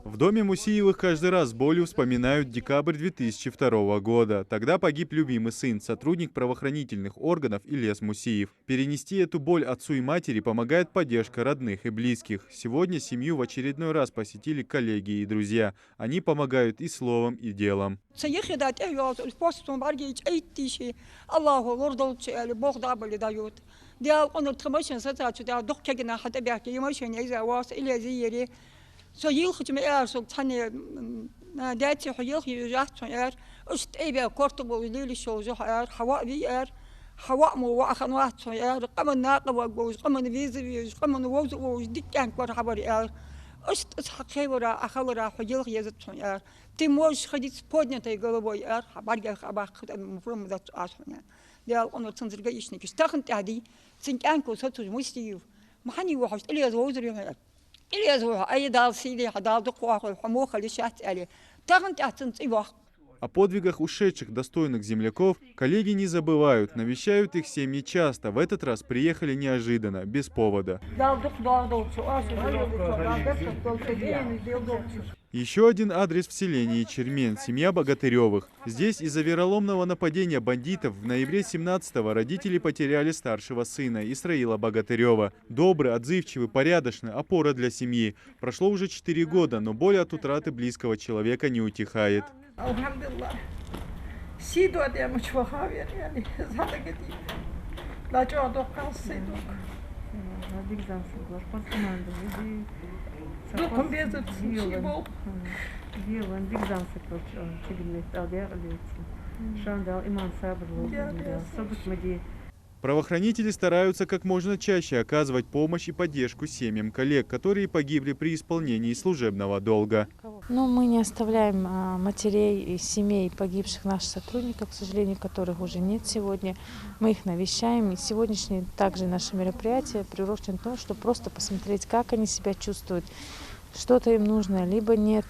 В доме Мусиевых каждый раз с болью вспоминают декабрь 2002 года. Тогда погиб любимый сын, сотрудник правоохранительных органов Ильяс Мусиев. Перенести эту боль отцу и матери помогает поддержка родных и близких. Сегодня семью в очередной раз посетили коллеги и друзья. Они помогают и словом, и делом. Союз хутмеяр сог тане дайте хоюх южат сояр уст эбе кортубо лили шоужо хаяр хава виер хава мо ваханват сояр каман нaqwa гоз каман визви каман воз воз диккан кор хабар яр уст хакевра ахавра хоюх язат сояр тимош хадис поднятой головой яр хабарга хабах мфрум дат асоня дел он цензерга ишник штахн тади цинканко сотуж мустиев махани вахш илиаз возри О подвигах ушедших достойных земляков коллеги не забывают, навещают их семьи часто. В этот раз приехали неожиданно, без повода. Еще один адрес в селении Чермен – семья Богатыревых. Здесь из-за вероломного нападения бандитов в ноябре 17-го родители потеряли старшего сына Исраила Богатырева. Добрый, отзывчивый, порядочный, опора для семьи. Прошло уже 4 года, но боль от утраты близкого человека не утихает. Правоохранители стараются как можно чаще оказывать помощь и поддержку семьям коллег, которые погибли при исполнении служебного долга. Но мы не оставляем матерей и семей погибших наших сотрудников, к сожалению, которых уже нет сегодня. Мы их навещаем. И сегодняшнее также наше мероприятие приурочено к тому, чтобы просто посмотреть, как они себя чувствуют, что-то им нужно, либо нет.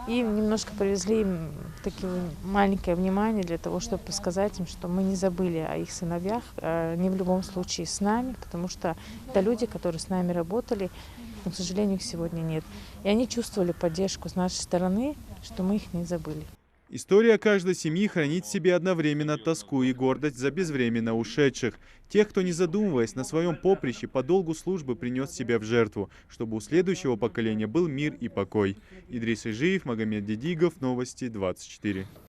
И немножко привезли им такое маленькое внимание для того, чтобы сказать им, что мы не забыли о их сыновьях, не в любом случае с нами, потому что это люди, которые с нами работали, но, к сожалению, их сегодня нет. И они чувствовали поддержку с нашей стороны, что мы их не забыли. История каждой семьи хранит в себе одновременно тоску и гордость за безвременно ушедших. Тех, кто, не задумываясь, на своем поприще по долгу службы принес себя в жертву, чтобы у следующего поколения был мир и покой. Идрис Ижиев, Магомед Дедигов, Новости 24.